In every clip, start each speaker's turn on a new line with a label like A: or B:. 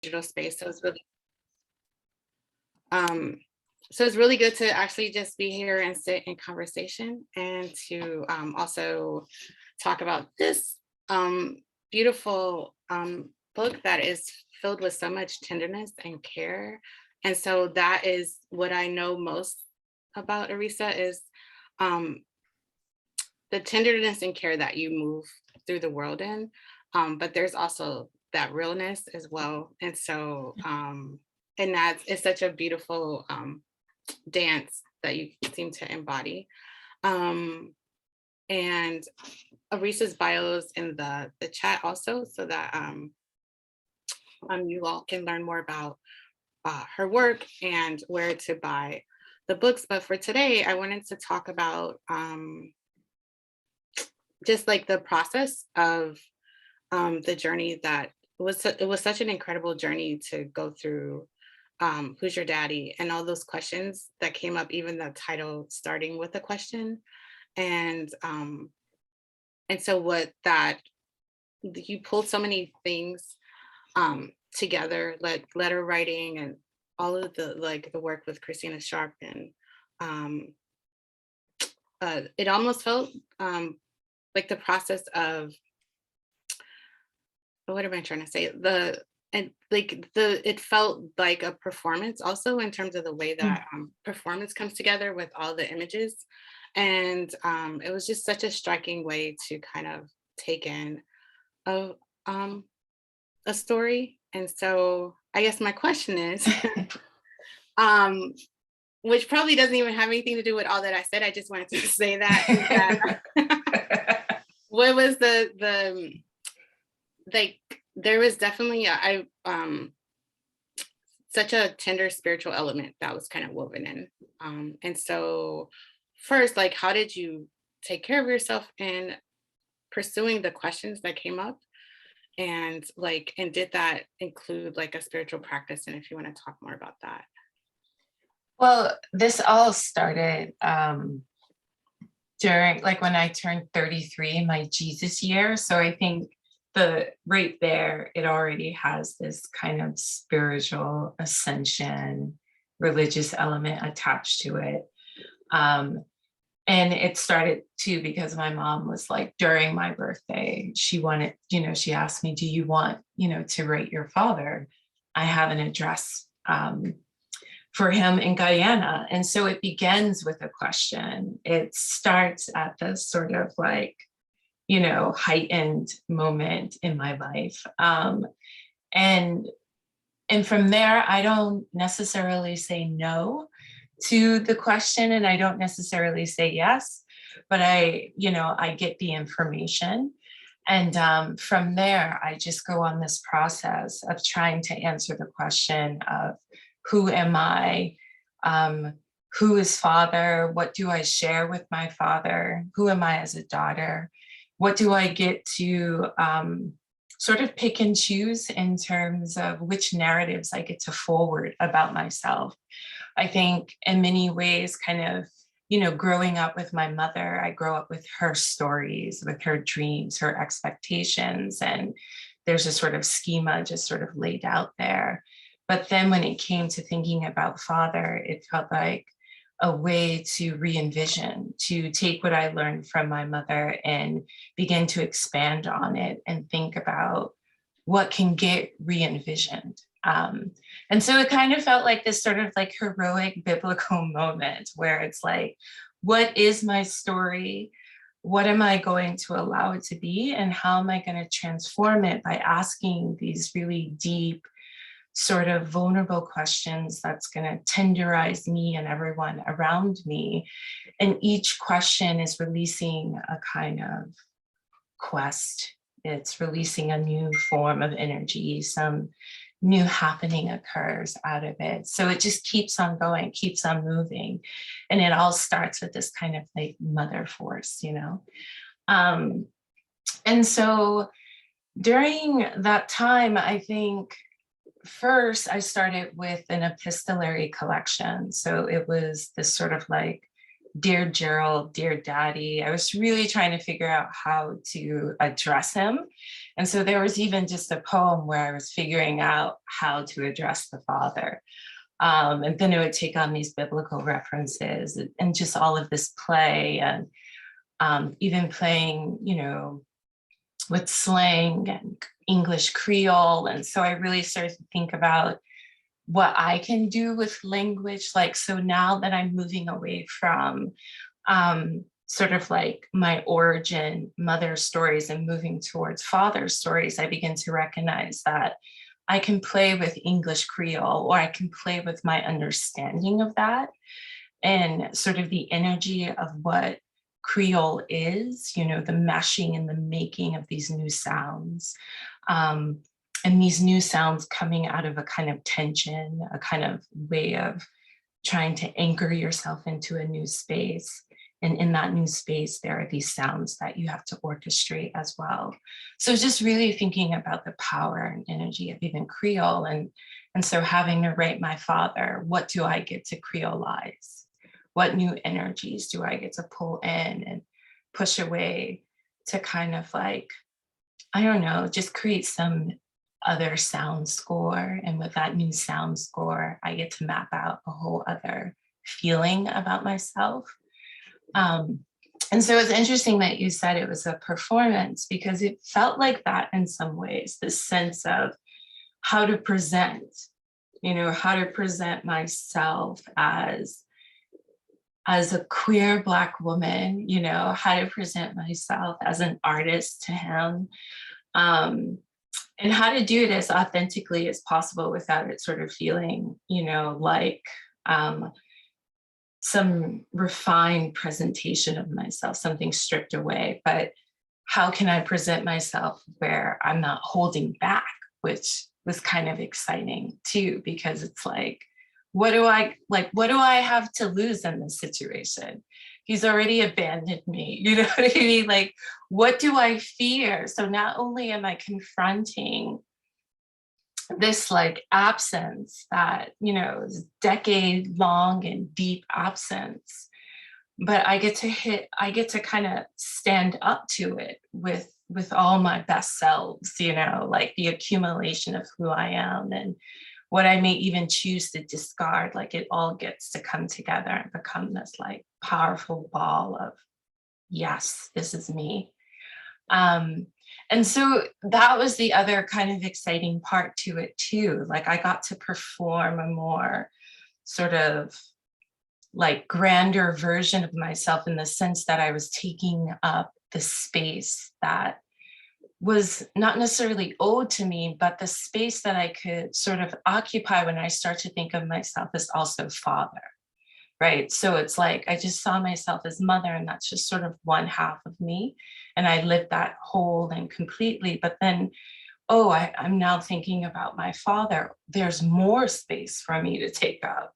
A: digital space. Um, so it's really good to actually just be here and sit in conversation and to also talk about this beautiful book that is filled with so much tenderness and care. And so that is what I know most about Arisa is um, the tenderness and care that you move through the world in. But there's also that realness as well. And so, and that's, it's such a beautiful dance that you seem to embody. And Arisa's bio is in the chat also, so that you all can learn more about her work and where to buy the books. But for today, I wanted to talk about just like the process of the journey that it was such an incredible journey to go through. Who's your daddy, and all those questions that came up, even the title starting with a question. And so what that you pulled so many things together, like letter writing and all of the work with Christina Sharp, and it almost felt like the process of, what am I trying to say? It felt like a performance also, in terms of the way that performance comes together with all the images. And it was just such a striking way to kind of take in a story. And so I guess my question is, which probably doesn't even have anything to do with all that I said, I just wanted to say that, what was the like, there was definitely such a tender spiritual element that was kind of woven in. And so first, like, how did you take care of yourself in pursuing the questions that came up? And like, and did that include like a spiritual practice? And if you want to talk more about that.
B: Well, this all started during, like, when I turned 33, my Jesus year. So I think right there, it already has this kind of spiritual ascension, religious element attached to it. And it started too because my mom was like, during my birthday, she wanted, she asked me, do you want, to write your father? I have an address for him in Guyana. And so it begins with a question. It starts at this sort of like, heightened moment in my life. And from there, I don't necessarily say no to the question, and I don't necessarily say yes, but I get the information. And from there, I just go on this process of trying to answer the question of, who am I? Who is father? What do I share with my father? Who am I as a daughter? What do I get to sort of pick and choose in terms of which narratives I get to forward about myself? I think in many ways, kind of, growing up with my mother, I grow up with her stories, with her dreams, her expectations, and there's a sort of schema just sort of laid out there. But then when it came to thinking about father, it felt like a way to re-envision, to take what I learned from my mother and begin to expand on it and think about what can get re-envisioned. And so it kind of felt like this sort of like heroic biblical moment where it's like, what is my story? What am I going to allow it to be? And how am I going to transform it by asking these really deep, sort of vulnerable questions that's going to tenderize me and everyone around me. And each question is releasing a kind of quest. It's releasing a new form of energy, some new happening occurs out of it. So it just keeps on going, keeps on moving. And it all starts with this kind of like mother force, And so during that time, I think first I started with an epistolary collection. So it was this sort of like, Dear Gerald, Dear Daddy. I was really trying to figure out how to address him. And so there was even just a poem where I was figuring out how to address the Father. And then it would take on these biblical references and just all of this play, and even playing, with slang and English Creole. And so I really started to think about what I can do with language. Like, so now that I'm moving away from sort of like my origin mother stories and moving towards father stories, I begin to recognize that I can play with English Creole, or I can play with my understanding of that and sort of the energy of what Creole is, the meshing and the making of these new sounds. And these new sounds coming out of a kind of tension, a kind of way of trying to anchor yourself into a new space. And in that new space, there are these sounds that you have to orchestrate as well. So just really thinking about the power and energy of even Creole. And so having to write my father, what do I get to Creolize? What new energies do I get to pull in and push away to kind of like, I don't know, just create some other sound score. And with that new sound score, I get to map out a whole other feeling about myself. And so it's interesting that you said it was a performance, because it felt like that in some ways, this sense of how to present, how to present myself as a queer Black woman, how to present myself as an artist to him, and how to do it as authentically as possible without it sort of feeling, like some refined presentation of myself, something stripped away. But how can I present myself where I'm not holding back, which was kind of exciting too, because it's like, what do I have to lose in this situation? He's already abandoned me. You know what I mean? Like, what do I fear? So not only am I confronting this like absence that, is decade long and deep absence, but I get to kind of stand up to it with all my best selves, like the accumulation of who I am and what I may even choose to discard, like it all gets to come together and become this like powerful ball of, yes, this is me. And so that was the other kind of exciting part to it too. Like I got to perform a more sort of like grander version of myself, in the sense that I was taking up the space that was not necessarily owed to me, but the space that I could sort of occupy when I start to think of myself as also father, right? So it's like, I just saw myself as mother, and that's just sort of one half of me. And I lived that whole and completely, but then, I'm now thinking about my father. There's more space for me to take up.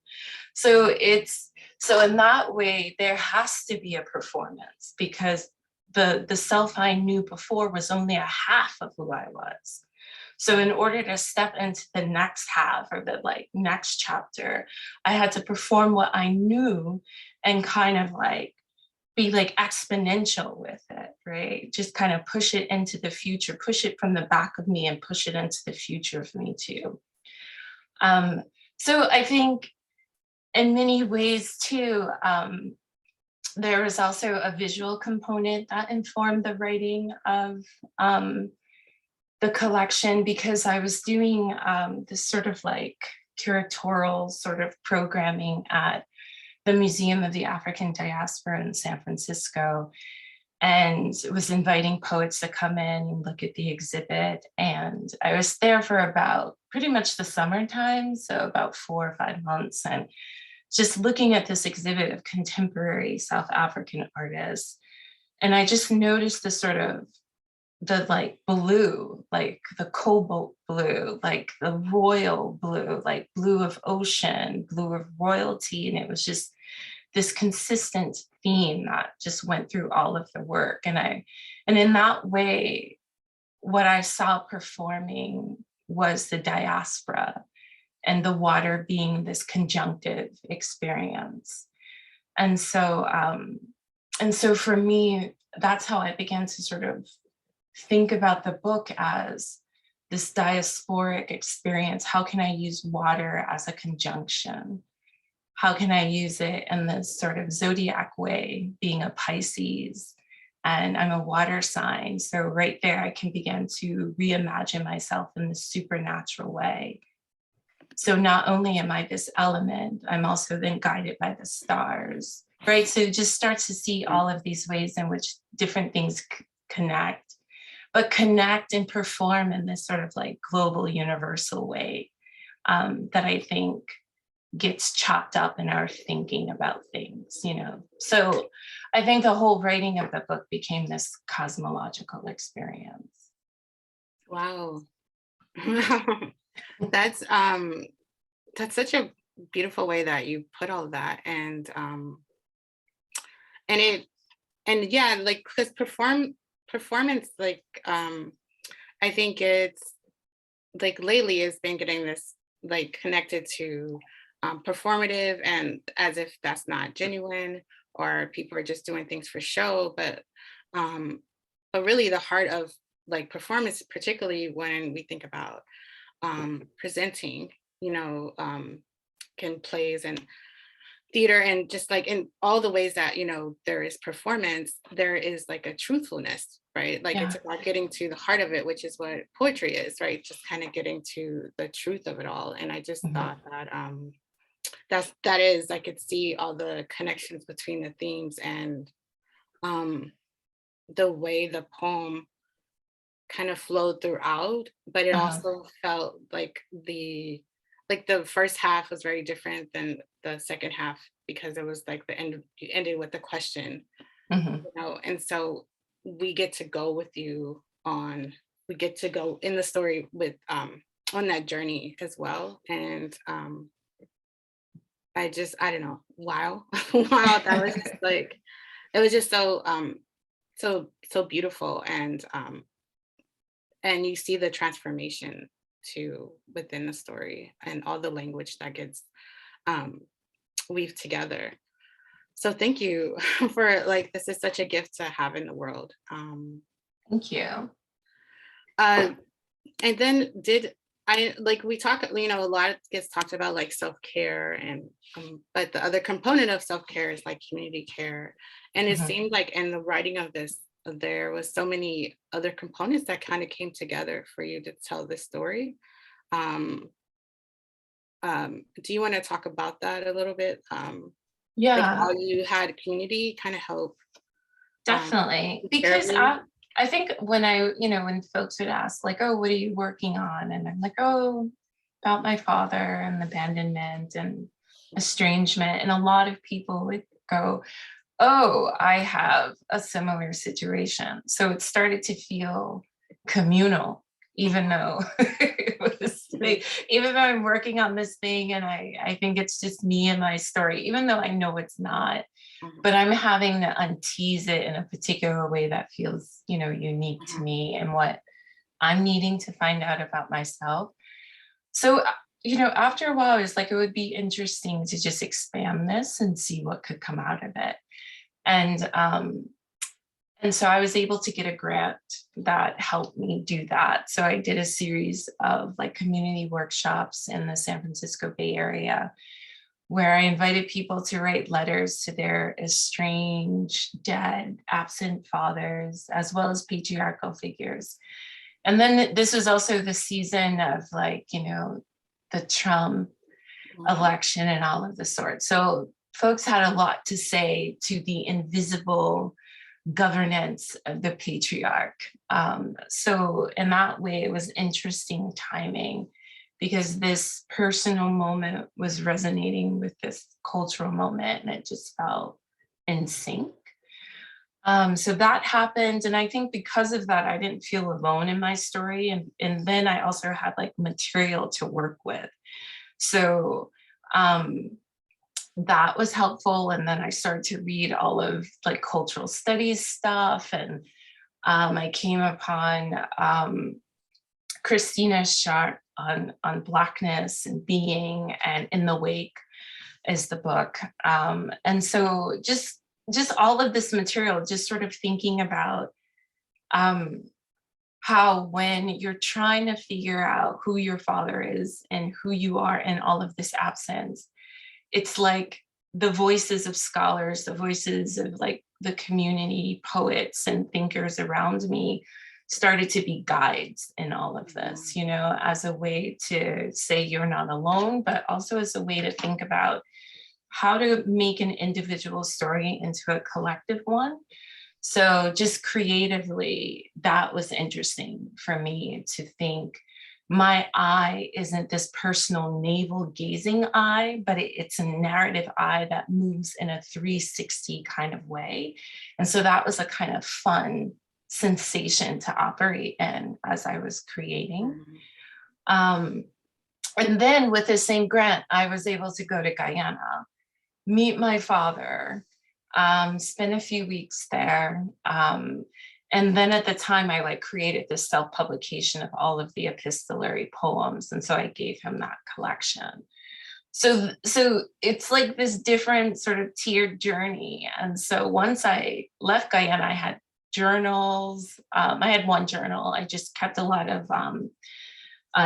B: So in that way, there has to be a performance, because the self I knew before was only a half of who I was. So in order to step into the next half, or the like next chapter, I had to perform what I knew and kind of like be like exponential with it, right? Just kind of push it into the future, push it from the back of me and push it into the future of me too. So I think in many ways too, there was also a visual component that informed the writing of the collection, because I was doing this sort of like curatorial sort of programming at the Museum of the African Diaspora in San Francisco, and was inviting poets to come in and look at the exhibit. And I was there for about pretty much the summertime, so about 4 or 5 months, and just looking at this exhibit of contemporary South African artists. And I just noticed the sort of the like blue, like the cobalt blue, like the royal blue, like blue of ocean, blue of royalty. And it was just this consistent theme that just went through all of the work. And in that way, what I saw performing was the diaspora, and the water being this conjunctive experience. And so for me, that's how I began to sort of think about the book as this diasporic experience. How can I use water as a conjunction? How can I use it in this sort of zodiac way, being a Pisces, and I'm a water sign. So right there, I can begin to reimagine myself in this supernatural way. So not only am I this element, I'm also then guided by the stars, right? So just start to see all of these ways in which different things connect, but connect and perform in this sort of like global universal way that I think gets chopped up in our thinking about things, you know? So I think the whole writing of the book became this cosmological experience.
A: Wow. That's such a beautiful way that you put all that. And it and yeah, like because performance, like I think it's like lately has been getting this like connected to performative, and as if that's not genuine, or people are just doing things for show. Um but really the heart of like performance, particularly when we think about presenting, you know, can plays and theater, and just like in all the ways that, you know, there is performance, there is like a truthfulness, right? Like it's
B: Yeah.
A: about getting to the heart of it, which is what poetry is, right? Just kind of getting to the truth of it all. And I just
B: Mhm.
A: thought that that is, I could see all the connections between the themes, and um the way the poem kind of flowed throughout, but it
B: Uh-huh.
A: also felt like the first half was very different than the second half, because it was like the end, you ended with the question,
B: Mhm.
A: you know, and so we get to go with you on, we get to go in the story with on that journey as well. And I don't know, wow. Wow, that was just like, it was just so so beautiful. And you see the transformation too within the story, and all the language that gets um, weaved together. So thank you for, like, this is such a gift to have in the world.
B: Thank you.
A: Uh, and then did I, like, we talk, you know, a lot gets talked about like self-care, and but the other component of self-care is like community care. And it
B: Mhm.
A: seemed like in the writing of this, there was so many other components that kind of came together for you to tell this story. Um, do you want to talk about that a little bit? Like
B: Yeah,
A: how you had community kind of help
B: definitely.
A: take care of
B: Because
A: you?
B: I think when when folks would ask, like, oh, what are you working on? And I'm like, oh, about my father and abandonment and estrangement. And a lot of people would go, oh, I have a similar situation. So it started to feel communal, even though it was
A: Mhm,
B: even though I'm working on this thing and I think it's just me and my story, even though I know it's not,
A: mhm,
B: but I'm having to untease it in a particular way that feels, unique to
A: mhm,
B: me and what I'm needing to find out about myself. So, after a while, it's like it would be interesting to just expand this and see what could come out of it. And and so I was able to get a grant that helped me do that. So I did a series of like community workshops in the San Francisco Bay Area where I invited people to write letters to their estranged, dead, absent fathers, as well as patriarchal figures. And then this was also the season of like, the Trump
A: mhm,
B: election and all of the sorts. So folks had a lot to say to the invisible governance of the patriarch. So in that way, it was interesting timing because this personal moment was resonating with this cultural moment and it just felt in sync. So that happened. And I think because of that, I didn't feel alone in my story. And then I also had like material to work with. So um, that was helpful. And then I started to read all of like cultural studies stuff. And I came upon Christina Sharp on Blackness and Being, and In the Wake is the book. And so just all of this material, just sort of thinking about um, how when you're trying to figure out who your father is and who you are in all of this absence, it's like the voices of scholars, the voices of like the community poets and thinkers around me started to be guides in all of this, you know, as a way to say you're not alone, but also as a way to think about how to make an individual story into a collective one. So just creatively, that was interesting for me to think my eye isn't this personal navel gazing eye, but it's a narrative eye that moves in a 360 kind of way. And so that was a kind of fun sensation to operate in as I was creating. Um, and then with the same grant, I was able to go to Guyana, meet my father, spend a few weeks there. And then at the time I like created this self-publication of all of the epistolary poems. And so I gave him that collection. So it's like this different sort of tiered journey. And so once I left Guyana, I had journals. I had one journal. I just kept a lot of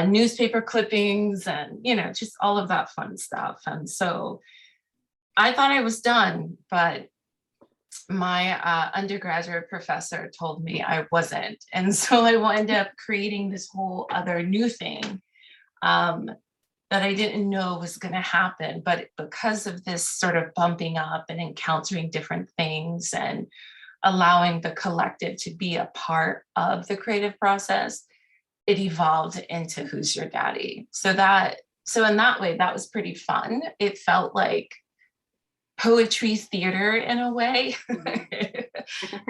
B: newspaper clippings and, you know, just all of that fun stuff. And so I thought I was done, but my undergraduate professor told me I wasn't. And so I wound up creating this whole other new thing that I didn't know was going to happen. But because of this sort of bumping up and encountering different things and allowing the collective to be a part of the creative process, it evolved into Who's Your Daddy? So in that way, that was pretty fun. It felt like poetry theater in a way.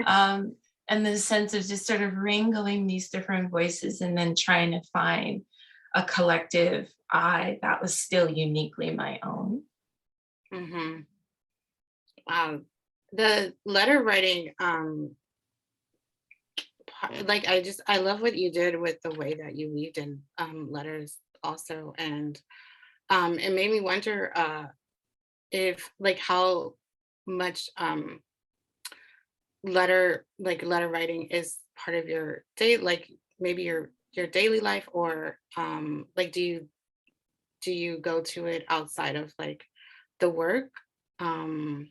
B: And the sense of just sort of wrangling these different voices and then trying to find a collective I that was still uniquely my own.
A: Mm-hmm. Wow. The letter writing, like I love what you did with the way that you weaved in letters also. And it made me wonder if like how much letter writing is part of your day, like maybe your daily life, or like do you go to it outside of like the work, um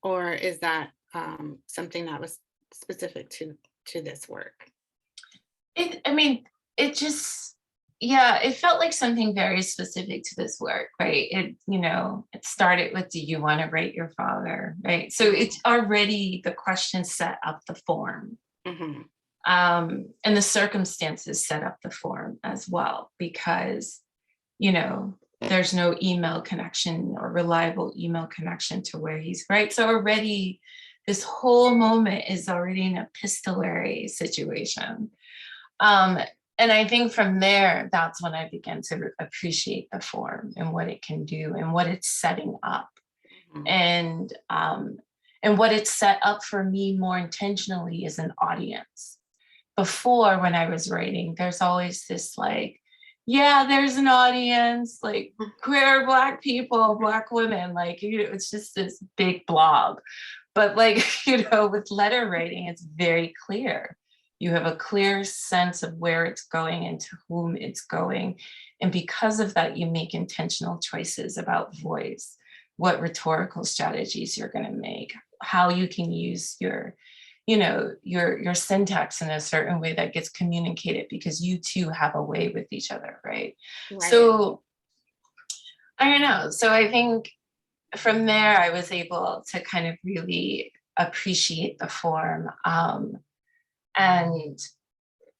A: or is that something that was specific to this work?
B: I mean, it just, yeah, it felt like something very specific to this work, right? It, you know, it started with, do you want to write your father, right? So it's already the question set up the form.
A: Mm-hmm.
B: And the circumstances set up the form as well, because, you know, there's no email connection or reliable email connection to where he's, right? So already this whole moment is already an epistolary situation. And I think from there, that's when I began to appreciate the form and what it can do and what it's setting up.
A: Mm-hmm.
B: And what it's set up for me more intentionally is an audience. Before, when I was writing, there's always this like, yeah, there's an audience, like queer Black people, Black women, like, you know, it's just this big blob. But like, you know, with letter writing, it's very clear. You have a clear sense of where it's going and to whom it's going. And because of that, you make intentional choices about voice, what rhetorical strategies you're going to make, how you can use your, you know, your syntax in a certain way that gets communicated, because you two have a way with each other, right?
A: Right.
B: So I don't know. So I think from there, I was able to kind of really appreciate the form. And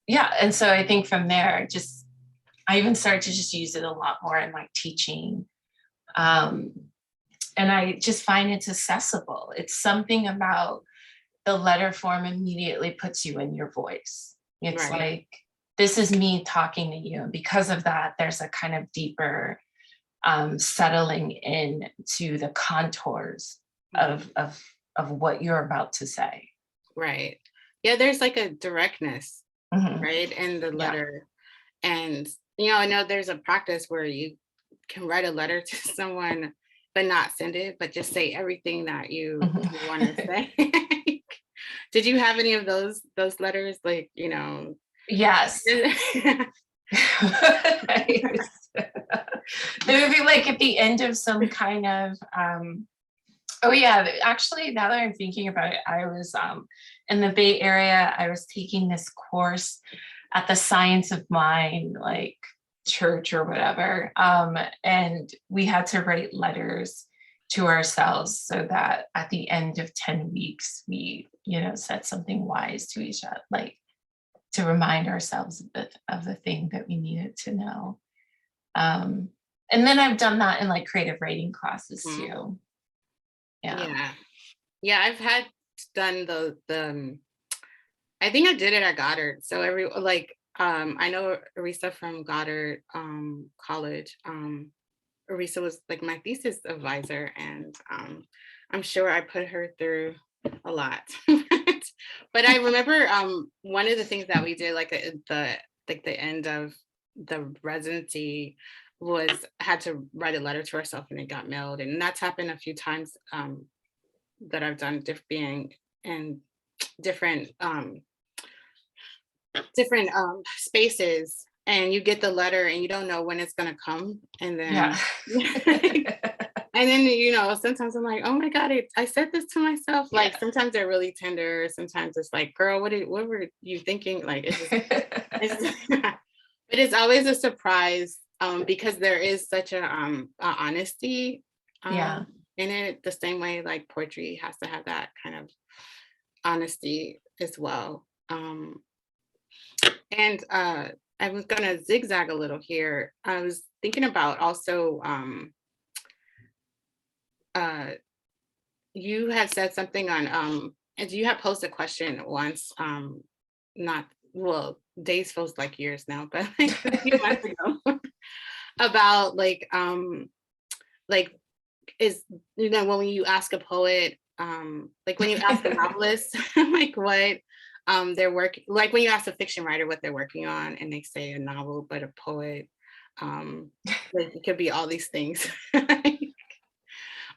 B: yeah, and so I think from there, just I even started to just use it a lot more in my teaching. And I just find it's accessible. It's something about the letter form immediately puts you in your voice. It's
A: Right.
B: like, this is me talking to you. And because of that, there's a kind of deeper settling in to the contours of what you're about to say.
A: Right. Yeah, there's like a directness,
B: Mhm.
A: right, in the
B: Yeah.
A: letter. And I know there's a practice where you can write a letter to someone but not send it, but just say everything that you want to
B: Mhm.
A: say. Did you have any of those letters, like,
B: Yes. It would be like at the end of some kind of oh yeah, actually now that I'm thinking about it, I was in the Bay Area. I was taking this course at the Science of Mind, like church or whatever, and we had to write letters to ourselves so that at the end of 10 weeks we, you know, said something wise to each other, like to remind ourselves of the thing that we needed to know. And then I've done that in like creative writing classes too.
A: Yeah. Yeah, I've had done I think I did it at Goddard. So I know Arisa from Goddard College. Arisa was like my thesis advisor, and I'm sure I put her through a lot. But I remember one of the things that we did like the end of the residency was had to write a letter to ourselves, and it got mailed, and that's happened a few times that I've done being in different spaces, and you get the letter and you don't know when it's going to come, and then and then, you know, sometimes I'm like, oh my God, I said this to myself. Like sometimes they're really tender. Sometimes it's like, girl, what were you thinking? Like, but it's always a surprise because there is such a honesty in it, the same way like poetry has to have that kind of honesty as well. And I was gonna zigzag a little here. I was thinking about also you had said something on and you had posed a question once, not well, days feels like years now, but like a few months ago about like is, you know, when you ask a poet, like when you ask a novelist like what their work, like when you ask a fiction writer what they're working on and they say a novel, but a poet, like it could be all these things.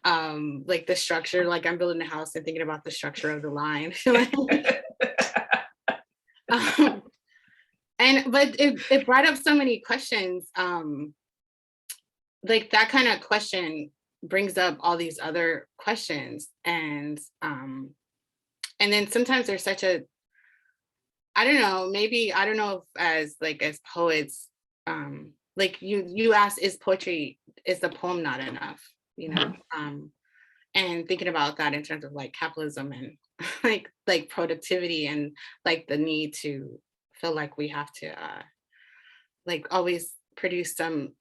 A: Like the structure, like I'm building a house and thinking about the structure of the line. And but it brought up so many questions. Like that kind of question brings up all these other questions, and then sometimes there's such a, I don't know, maybe I don't know if as poets, like you asked, is the poem not enough, you know? And thinking about that in terms of like capitalism and like productivity and like the need to feel like we have to like always produce some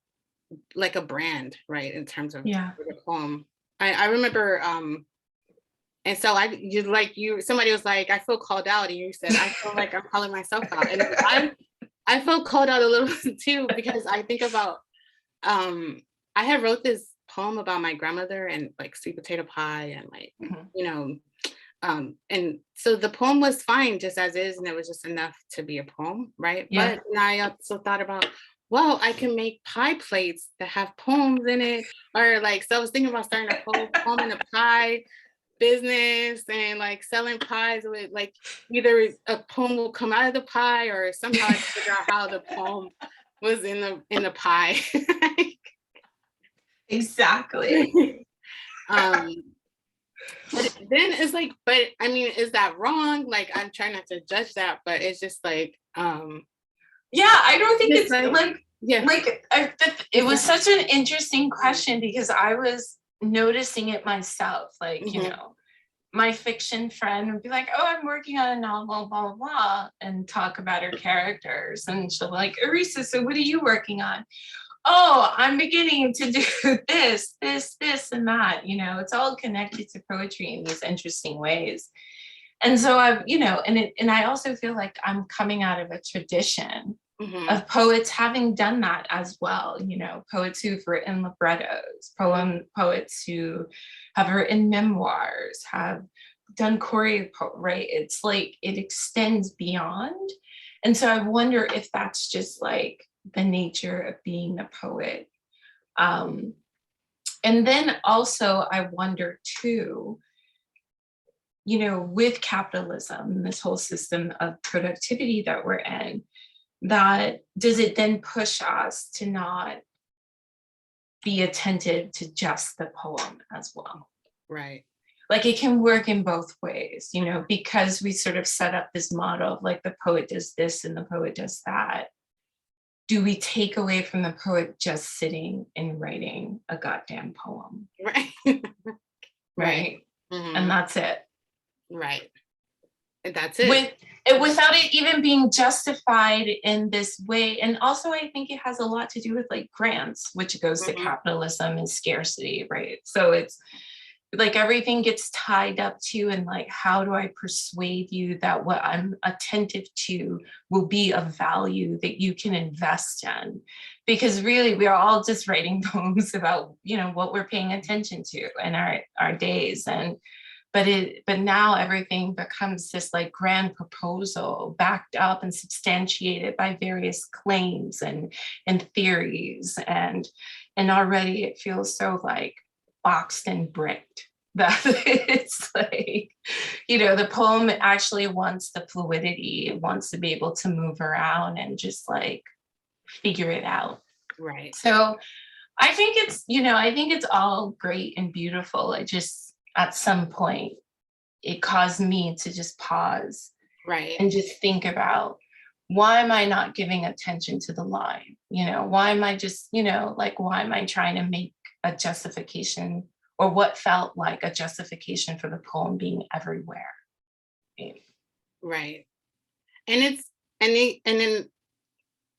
A: like a brand, right, in terms of the poem. I remember and so somebody was like, I feel called out, and you said, I feel like I'm calling myself out. And I felt called out a little too, because I think about I had wrote this poem about my grandmother and like sweet potato pie and like, you know, and so the poem was fine just as is, and it was just enough to be a poem, right? But I also thought about, well, I can make pie plates that have poems in it, or like, so I was thinking about starting a whole poem in a pie business and like selling pies with like either a poem will come out of the pie or somehow I figure out how the poem was in the pie.
B: Exactly.
A: But then it's like, but I mean, is that wrong? Like I'm trying not to judge that, but it's just like
B: I don't think it's it was such an interesting question, because I was noticing it myself, like you know, my fiction friend would be like, oh, I'm working on a novel, blah blah blah, and talk about her characters, and she'll be like, Arisa, so what are you working on? Oh, I'm beginning to do this and that, you know, it's all connected to poetry in these interesting ways. And so I've, you know, and I also feel like I'm coming out of a tradition of poets having done that as well, you know, poets who've written librettos, poets who have written memoirs, have done choreo, right? It's like it extends beyond. And so I wonder if that's just like the nature of being a poet. And then also I wonder too, you know, with capitalism, this whole system of productivity that we're in, that does it then push us to not be attentive to just the poem as well?
A: Right.
B: Like it can work in both ways, you know, because we sort of set up this model of like the poet does this and the poet does that. Do we take away from the poet just sitting and writing a goddamn poem?
A: Right.
B: Right.
A: Mm-hmm.
B: And that's it.
A: Right. And that's it.
B: Without it even being justified in this way. And also I think it has a lot to do with like grants, which goes to capitalism and scarcity, right? So it's like everything gets tied up to, and like, how do I persuade you that what I'm attentive to will be of value that you can invest in? Because really we are all just writing poems about, you know, what we're paying attention to in our days. And but now everything becomes this like grand proposal backed up and substantiated by various claims and theories, and already it feels so like boxed and bricked that it's like, you know, the poem actually wants the fluidity, it wants to be able to move around and just like figure it out.
A: Right.
B: So I think it's, you know, I think it's all great and beautiful. I just, at some point, it caused me to just pause,
A: right,
B: and just think about, why am I not giving attention to the line? You know, why am I just, you know, like, why am I trying to make a justification, or what felt like a justification for the poem being everywhere?
A: Right. And it's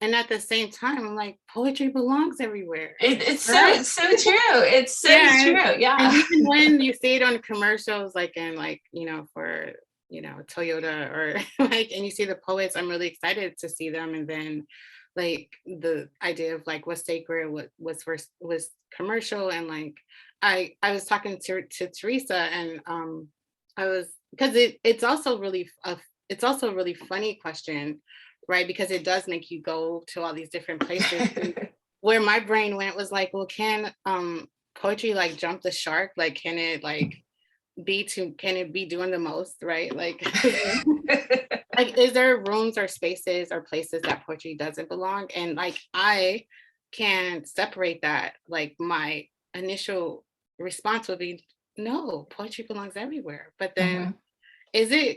A: and at the same time, I'm like, poetry belongs everywhere.
B: It's
A: right?
B: so true. It's so true. Yeah.
A: And even when you see it on commercials, like in like, you know, for, you know, Toyota or like, and you see the poets, I'm really excited to see them. And then like the idea of like what's sacred, what was first was commercial. And like I was talking to Teresa, and I was, because it's also really it's also a really funny question, right? Because it does make you go to all these different places. Where my brain went was like, well, can poetry like jump the shark? Like, can it be doing the most, right? Like, like, is there rooms or spaces or places that poetry doesn't belong? And like, I can separate that. Like, my initial response would be, no, poetry belongs everywhere. But then,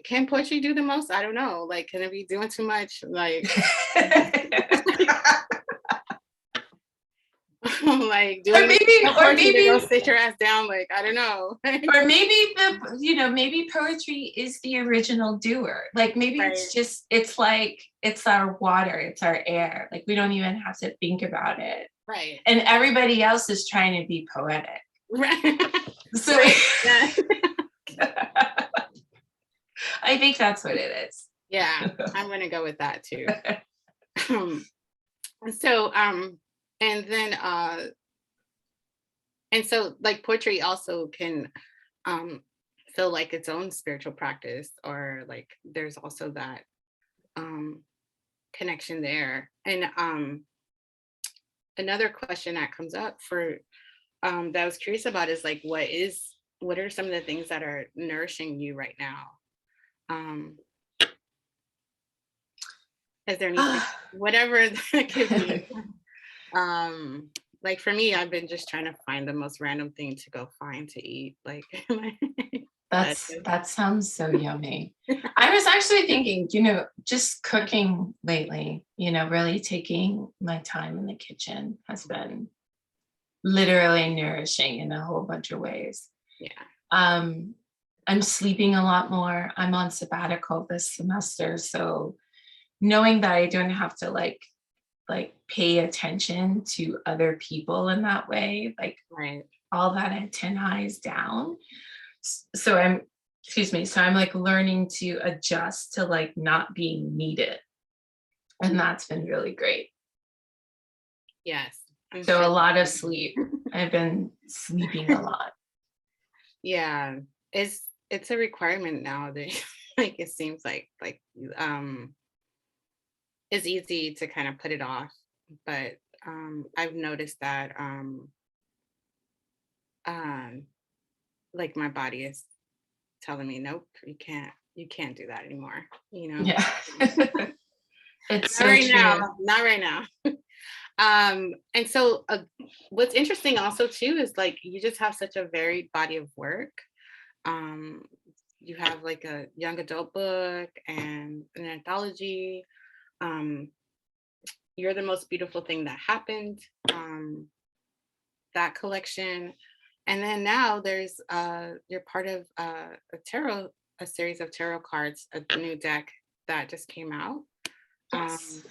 A: can poetry do the most? I don't know. Like, can it be doing too much? Like, like doing
B: or maybe
A: to go sit your ass down, like, I don't know.
B: Or maybe maybe poetry is the original doer. Like maybe it's just, it's like, it's our water, it's our air. Like we don't even have to think about it.
A: Right.
B: And everybody else is trying to be poetic.
A: Right.
B: So I think that's what it is.
A: Yeah, I'm gonna go with that too. So and then and so like poetry also can feel like its own spiritual practice, or like there's also that connection there. And another question that comes up for that I was curious about is like, what are some of the things that are nourishing you right now? Is there anything, whatever that could be? Like for me, I've been just trying to find the most random thing to go find to eat. Like
B: that sounds so yummy. I was actually thinking, just cooking lately, really taking my time in the kitchen has been literally nourishing in a whole bunch of ways.
A: Yeah.
B: I'm sleeping a lot more. I'm on sabbatical this semester, so knowing that I don't have to like pay attention to other people in that way, like all that antenna is down. So I'm like learning to adjust to like not being needed. And that's been really great.
A: Yes.
B: So a lot of sleep. I've been sleeping a lot.
A: Yeah. It's a requirement nowadays. Like it seems like it's easy to kind of put it off, but I've noticed that like my body is telling me, nope, you can't do that anymore,
B: Yeah. It's
A: Not
B: so
A: right
B: true.
A: now. Not right now. And so what's interesting also too is like you just have such a varied body of work. Um, you have like a young adult book and an anthology. Um, You're the Most Beautiful Thing That Happened, that collection. And then now there's you're part of a series of tarot cards, a new deck that just came out.
B: Yes.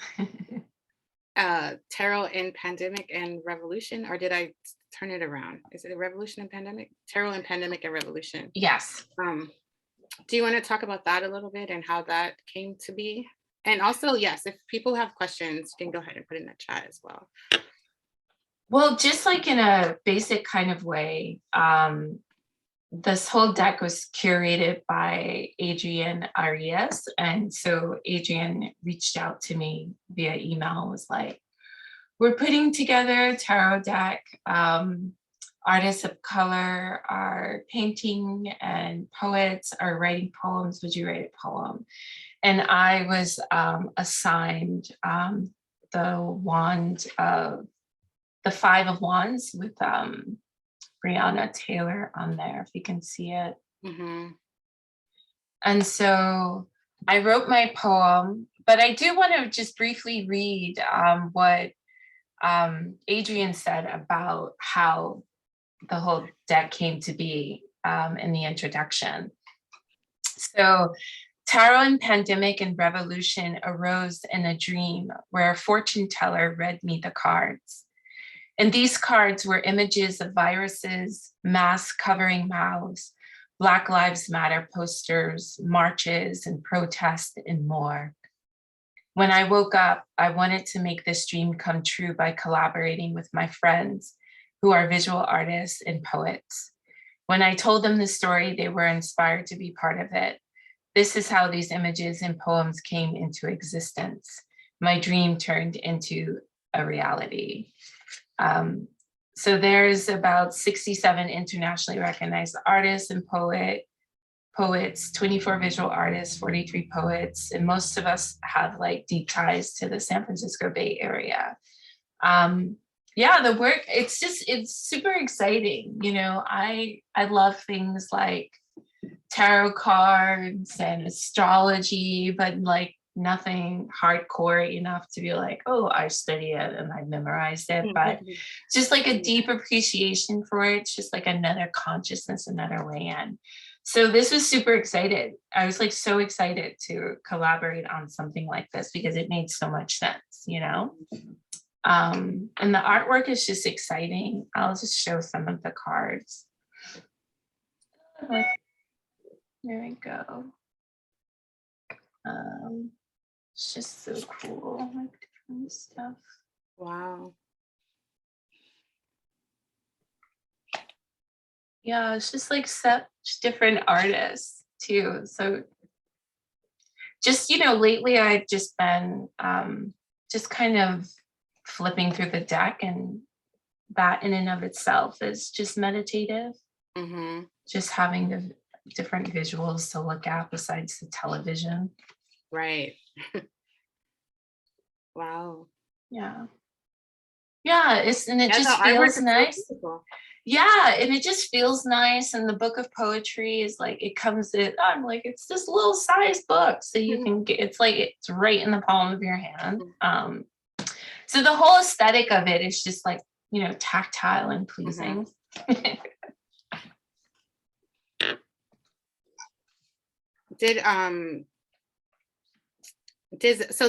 A: Tarot in Pandemic and Revolution, or did I turn it around? Is it a Revolution and Pandemic? Tarot in Pandemic and Revolution.
B: Yes.
A: Do you want to talk about that a little bit and how that came to be? And also, yes, if people have questions, you can go ahead and put in the chat as well.
B: Well, just like in a basic kind of way, this whole deck was curated by Adrian Arias. And so Adrian reached out to me via email, was like, we're putting together a tarot deck. Artists of color are painting and poets are writing poems. Would you write a poem? And I was assigned the wand of the Five of Wands with Brianna Taylor on there, if you can see it.
A: Mm-hmm.
B: And so I wrote my poem, but I do want to just briefly read what Adrian said about how the whole deck came to be in the introduction. So Tarot in Pandemic and Revolution arose in a dream where a fortune teller read me the cards. And these cards were images of viruses, masks covering mouths, Black Lives Matter posters, marches and protests, and more. When I woke up, I wanted to make this dream come true by collaborating with my friends who are visual artists and poets. When I told them the story, they were inspired to be part of it. This is how these images and poems came into existence. My dream turned into a reality. So there's about 67 internationally recognized artists and poets, 24 visual artists, 43 poets, and most of us have like deep ties to the San Francisco Bay Area. Yeah, the work, it's super exciting. You know, I love things like tarot cards and astrology, but like nothing hardcore enough to be like, oh, I study it and I memorized it, but just like a deep appreciation for it. It's just like another consciousness, another way in. So this was super excited. I was like so excited to collaborate on something like this because it made so much sense, you know? And the artwork is just exciting. I'll just show some of the cards. Like, there we go. It's just so cool, like different stuff.
A: Wow.
B: Yeah, it's just like such different artists too. So just, you know, lately I've just been just kind of flipping through the deck, and that in and of itself is just meditative.
A: Mm-hmm.
B: Just having the different visuals to look at besides the television.
A: Right. Wow.
B: Yeah. Yeah, it just
A: the
B: feels nice.
A: So
B: Yeah, and it just feels nice. And the book of poetry is like, it comes in, I'm like, it's this little size book. So you can get, it's like, it's right in the palm of your hand. So the whole aesthetic of it is just like, you know, tactile and pleasing.
A: So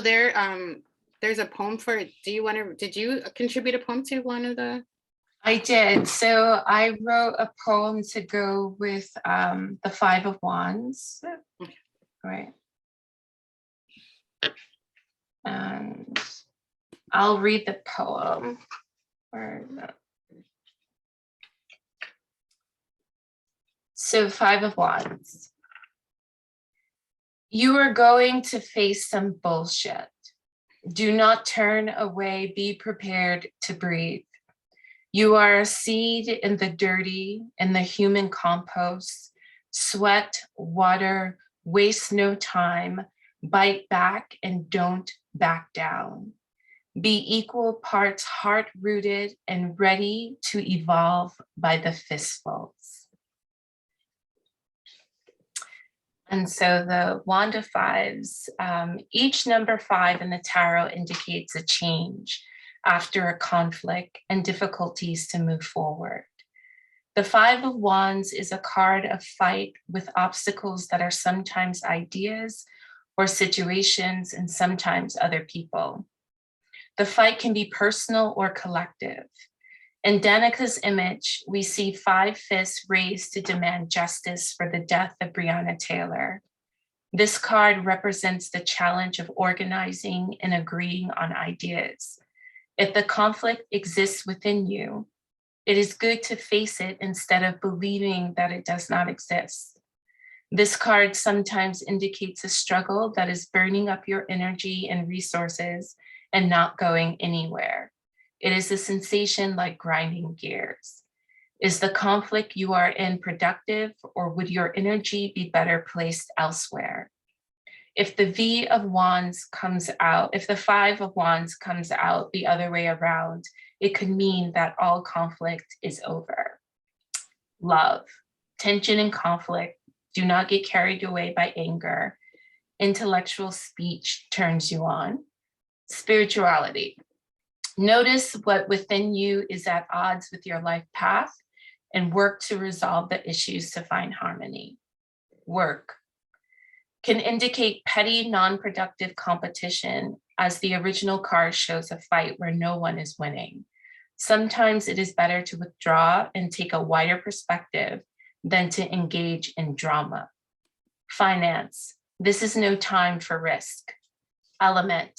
A: there's a poem for it. Did you contribute a poem to one of the?
B: I did. So I wrote a poem to go with the Five of Wands. Right. And I'll read the poem. So Five of Wands. You are going to face some bullshit. Do not turn away. Be prepared to breathe. You are a seed in the dirty, in the human compost. Sweat, water, waste no time. Bite back and don't back down. Be equal parts heart-rooted and ready to evolve by the fistfuls. And so the Wand of Fives, each number 5 in the tarot indicates a change after a conflict and difficulties to move forward. The 5 of Wands is a card of fight with obstacles that are sometimes ideas or situations and sometimes other people. The fight can be personal or collective. In Danica's image, we see 5 fists raised to demand justice for the death of Breonna Taylor. This card represents the challenge of organizing and agreeing on ideas. If the conflict exists within you, it is good to face it instead of believing that it does not exist. This card sometimes indicates a struggle that is burning up your energy and resources and not going anywhere. It is a sensation like grinding gears. Is the conflict you are in productive, or would your energy be better placed elsewhere? If the V of Wands comes out, if the 5 of Wands comes out the other way around, it could mean that all conflict is over. Love, tension and conflict. Do not get carried away by anger. Intellectual speech turns you on. Spirituality. Notice what within you is at odds with your life path and work to resolve the issues to find harmony. Work can indicate petty, non-productive competition, as the original card shows a fight where no one is winning. Sometimes it is better to withdraw and take a wider perspective than to engage in drama. Finance. This is no time for risk. Element.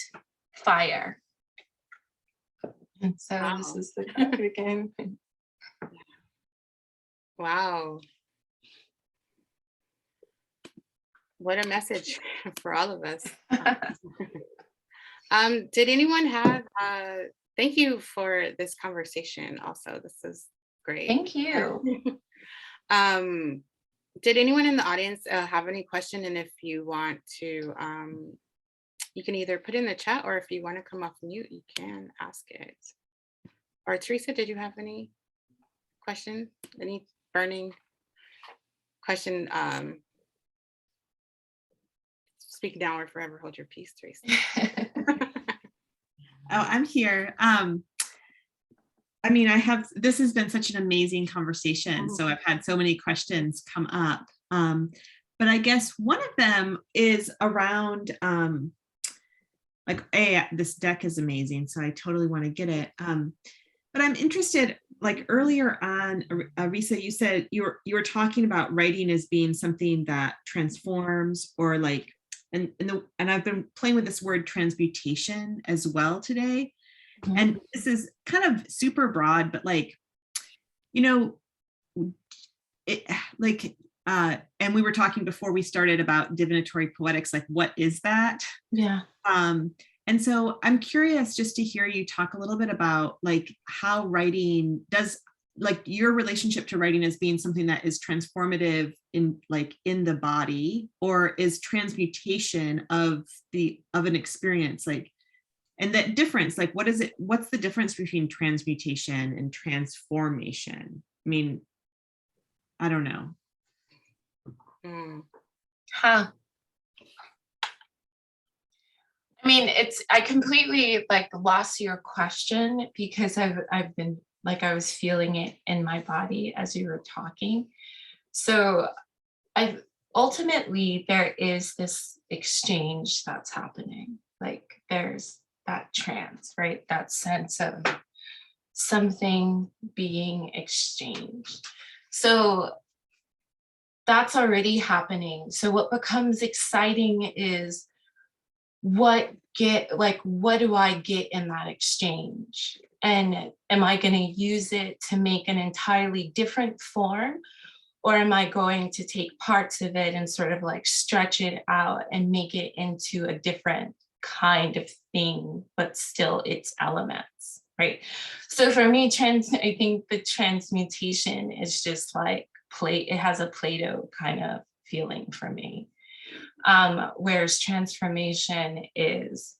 B: Fire. And so
A: Wow.
B: This is the card again.
A: Wow. What a message for all of us. Did anyone have, thank you for this conversation also. This is great.
B: Thank you.
A: Did anyone in the audience have any question? And if you want to, you can either put in the chat, or if you want to come off mute, you can ask it. Or Teresa, did you have any question? Any burning question? Speak now or forever hold your peace, Teresa.
C: Oh, I'm here. I mean, this has been such an amazing conversation. So I've had so many questions come up. But I guess one of them is around, this deck is amazing, so I totally want to get it. But I'm interested, like earlier on, Arisa, you said you were talking about writing as being something that transforms, or like, and I've been playing with this word transmutation as well today. Mm-hmm. And this is kind of super broad, but like, and we were talking before we started about divinatory poetics, like what is that?
B: Yeah.
C: And so I'm curious just to hear you talk a little bit about like how writing does, like your relationship to writing as being something that is transformative in the body, or is transmutation of an experience, like, and that difference, like what's the difference between transmutation and transformation? I mean, I don't know.
B: Huh. I mean, I completely like lost your question, because I've been like, I was feeling it in my body as you were talking. So ultimately there is this exchange that's happening. Like there's that trance, right? That sense of something being exchanged. So that's already happening. So what becomes exciting is what do I get in that exchange? And am I going to use it to make an entirely different form? Or am I going to take parts of it and sort of like stretch it out and make it into a different kind of thing, but still its elements, right? So for me, I think the transmutation is just like it has a Play-Doh kind of feeling for me. Whereas transformation is,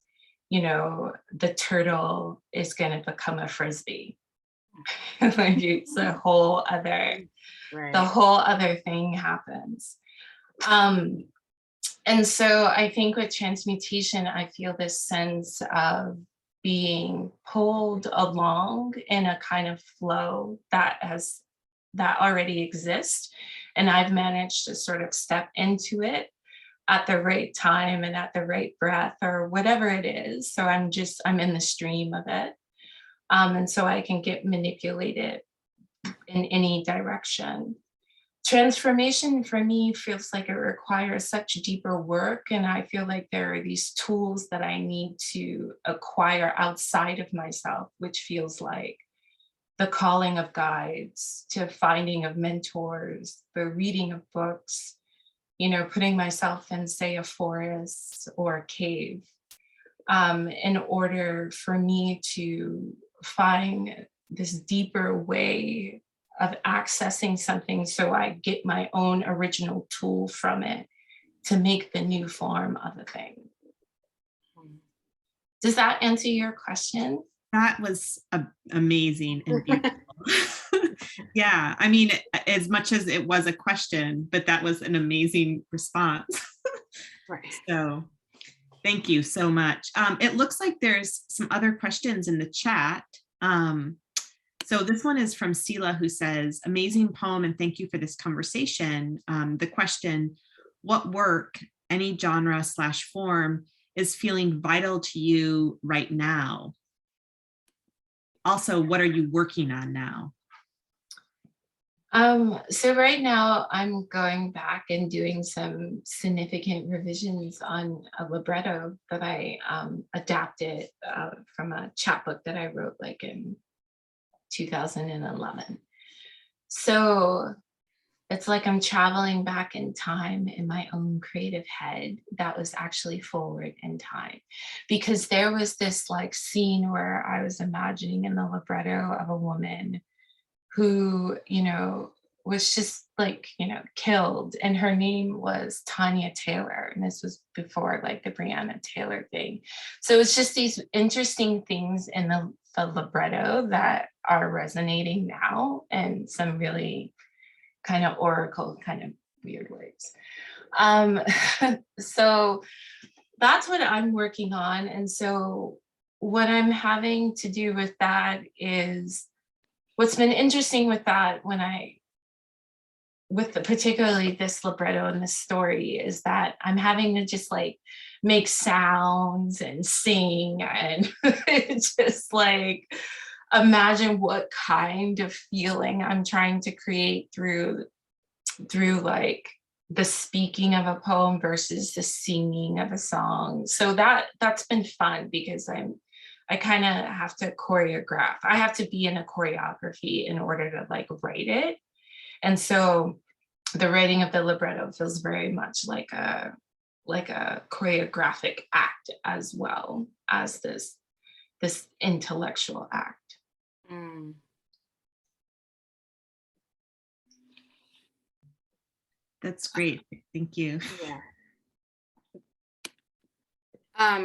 B: you know, the turtle is going to become a frisbee. Like it's a whole other,
A: Right.
B: the whole other thing happens. And so I think with transmutation, I feel this sense of being pulled along in a kind of flow that already exists. And I've managed to sort of step into it at the right time and at the right breath or whatever it is. So I'm in the stream of it. And so I can get manipulated in any direction. Transformation for me feels like it requires such deeper work. And I feel like there are these tools that I need to acquire outside of myself, which feels like the calling of guides, to finding of mentors, the reading of books, you know, putting myself in, say, a forest or a cave, in order for me to find this deeper way of accessing something, so I get my own original tool from it to make the new form of a thing. Does that answer your question?
C: That was amazing and beautiful. Yeah, I mean, as much as it was a question, but that was an amazing response.
A: Right.
C: So thank you so much. It looks like there's some other questions in the chat. So this one is from Sela, who says, amazing poem and thank you for this conversation. The question, what work, any genre / form, is feeling vital to you right now? Also, what are you working on now?
B: So right now I'm going back and doing some significant revisions on a libretto that I adapted from a chapbook that I wrote like in 2011. So it's like I'm traveling back in time in my own creative head that was actually forward in time, because there was this like scene where I was imagining in the libretto of a woman who, you know, was just like, you know, killed, and her name was Tanya Taylor, and this was before like the Breonna Taylor thing. So it's just these interesting things in the libretto that are resonating now in some really kind of oracle kind of weird ways. So that's what I'm working on. And so what I'm having to do with that is, what's been interesting with that particularly this libretto and this story, is that I'm having to just like make sounds and sing and just like imagine what kind of feeling I'm trying to create through like the speaking of a poem versus the singing of a song. So that's been fun, because I kind of have to choreograph. I have to be in a choreography in order to like write it. And so the writing of the libretto feels very much like a choreographic act as well as this intellectual act.
A: Mm.
C: That's great. Thank you.
A: Yeah.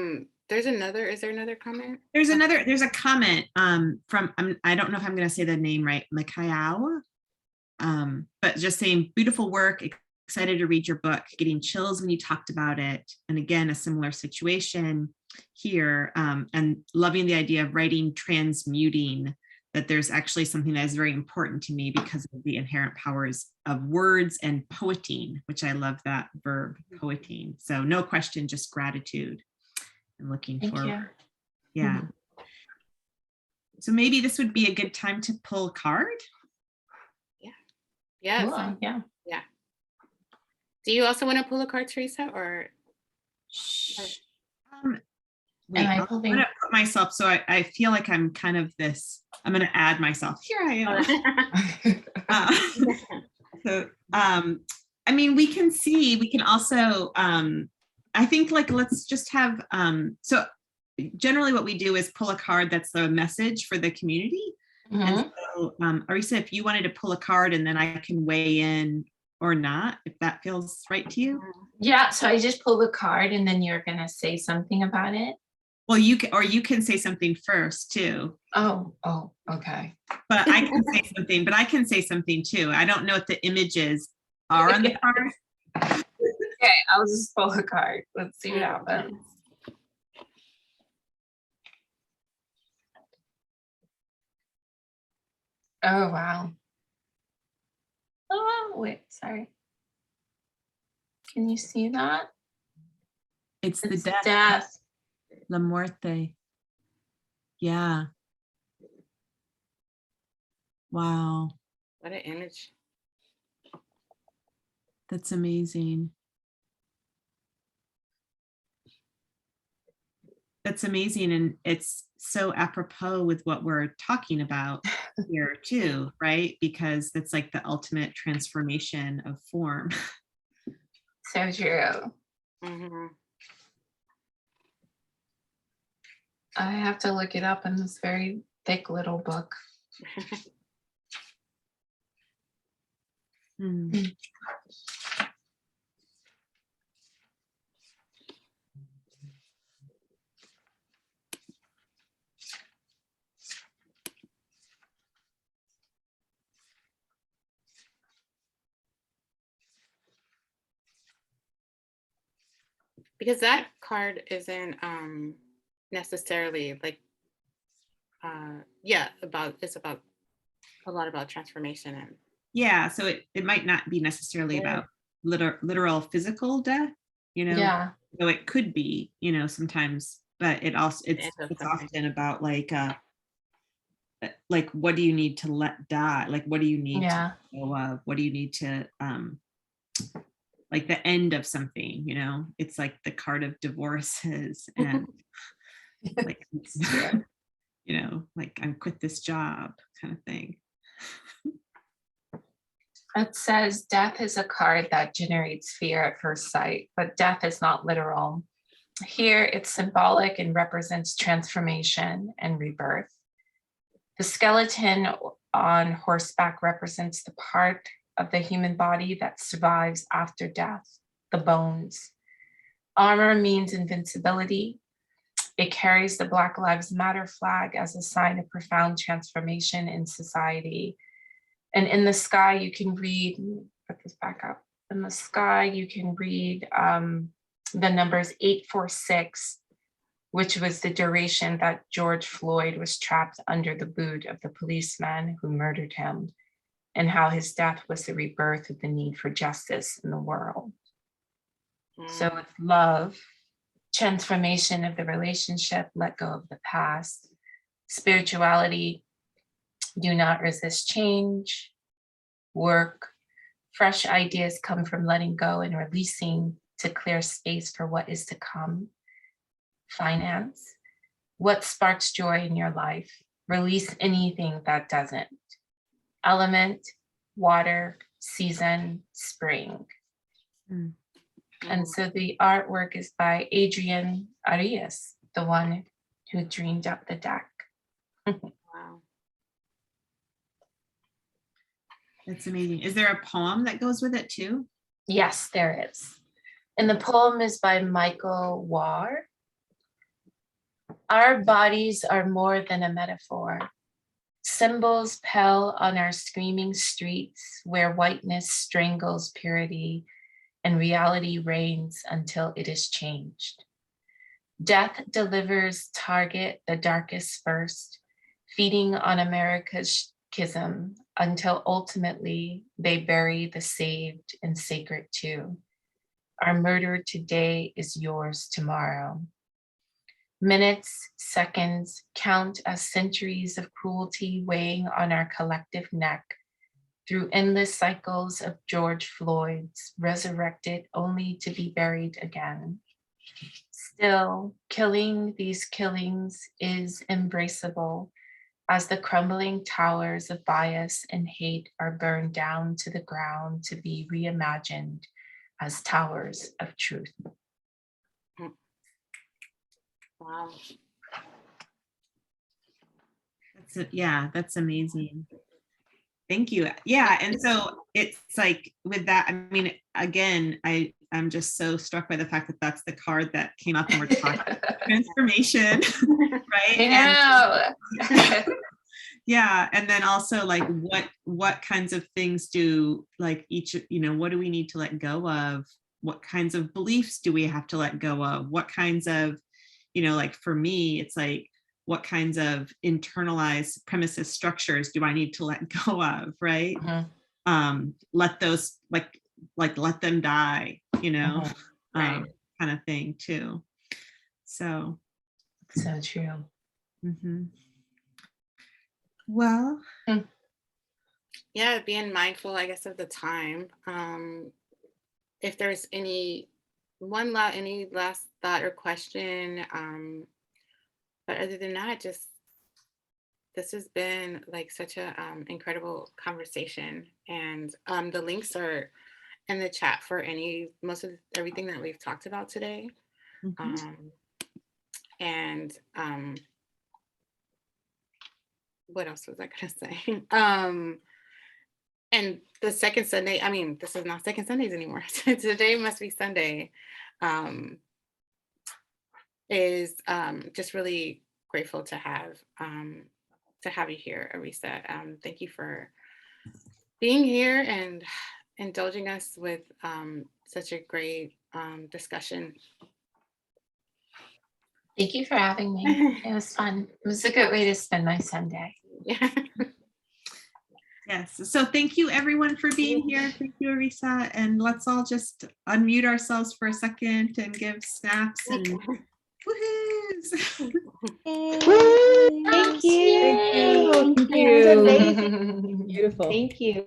A: Is there another comment?
C: There's a comment from, I don't know if I'm going to say the name right, Mikayao, but just saying, beautiful work, excited to read your book, getting chills when you talked about it. And again, a similar situation here, and loving the idea of writing transmuting, that there's actually something that is very important to me because of the inherent powers of words and poeting, which I love that verb, poeting. So no question, just gratitude. I'm looking forward. Yeah. Mm-hmm. So maybe this would be a good time to pull a card.
A: Yeah. Yeah.
B: Cool. Yeah.
A: Yeah. Do you also want to pull a card, Teresa, or?
C: Wait, I'm going to put myself, so I feel like I'm kind of this, I'm going to add myself. Here I am. So, I mean, we can also, I think like, let's just have, so generally what we do is pull a card that's the message for the community. Mm-hmm. And so, Arisa, if you wanted to pull a card and then I can weigh in or not, if that feels right to you.
B: Yeah, so I just pull the card and then you're gonna say something about it.
C: Well, you can, or you can say something first too.
B: Oh, okay.
C: But I can say something, but I can say something too. I don't know what the images are on the
B: Yeah.
C: card.
B: Okay, I'll just pull a card. Let's see what happens. Oh, wow. Oh, wait, sorry. Can you see that?
C: It's the
B: It's
C: death,
B: death.
C: la muerte. Yeah. Wow.
A: What an image.
C: That's amazing. That's amazing. And it's so apropos with what we're talking about here too, right? Because it's like the ultimate transformation of form.
B: So true.
A: Mhm.
B: I have to look it up in this very thick little book.
C: Hmm.
A: Because that card isn't necessarily like yeah, it's about a lot about transformation and
C: Yeah. So it might not be necessarily
A: yeah.
C: about literal physical death,
B: Yeah.
C: though it could be, sometimes, but
A: The end of
C: it's
A: something.
C: often about like what do you need to let die? Like what do you need to
B: Yeah.
C: let go of? What do you need to like the end of something, it's like the card of divorces and like like I'm quit this job kind of thing.
B: It says death is a card that generates fear at first sight, but death is not literal. Here, it's symbolic and represents transformation and rebirth. The skeleton on horseback represents the part of the human body that survives after death, the bones. Armor means invincibility. It carries the Black Lives Matter flag as a sign of profound transformation in society. And in the sky, you can read, put this back up. In the sky, you can read the numbers 846, which was the duration that George Floyd was trapped under the boot of the policeman who murdered him, and how his death was the rebirth of the need for justice in the world. So
A: Mm.
B: with love, transformation of the relationship, let go of the past, spirituality, do not resist change, work, fresh ideas come from letting go and releasing to clear space for what is to come, finance, what sparks joy in your life, release anything that doesn't, element, water, season, spring.
C: Mm.
B: And so the artwork is by Adrian Arias, the one who dreamed up the deck.
A: Wow.
C: That's amazing. Is there a poem that goes with it too?
B: Yes, there is. And the poem is by Michael Warr. Our bodies are more than a metaphor. Symbols pale on our screaming streets where whiteness strangles purity and reality reigns until it is changed. Death delivers target the darkest first, feeding on America's schism until ultimately they bury the saved and sacred too. Our murder today is yours tomorrow. Minutes, seconds count as centuries of cruelty weighing on our collective neck through endless cycles of George Floyd's resurrected only to be buried again. Still, killing these killings is embraceable as the crumbling towers of bias and hate are burned down to the ground to be reimagined as towers of truth.
A: Wow.
C: Yeah, that's amazing. Thank you. Yeah. And so it's like with that, I mean, again, I'm just so struck by the fact that that's the card that came up when we're talking about transformation, right?
B: Yeah.
C: Yeah. And then also like what kinds of things do like each, what do we need to let go of? What kinds of beliefs do we have to let go of? What kinds of, like for me, it's like, what kinds of internalized premises structures do I need to let go of, right? Let those like let them die,
B: Right.
C: kind of thing too. So
B: True.
C: mhm. Well,
A: Yeah, being mindful, I guess, of the time. If there's any last thought or question, but other than that, just this has been like such a incredible conversation, and the links are in the chat for most of everything that we've talked about today.
C: mhm.
A: And what else was I gonna say? And the second Sunday, I mean, this is not second Sundays anymore. Today must be Sunday. Um, is just really grateful to have you here, Arisa. Thank you for being here and indulging us with such a great discussion.
B: Thank you for having me. It was fun. It was a good way to spend my Sunday.
A: Yeah.
C: Yes. So thank you everyone for being here. Thank you, Arisa. And let's all just unmute ourselves for a second and give snaps and woohoos.
D: Thank you.
B: Yay.
D: Thank you. That was amazing. Beautiful. Thank you.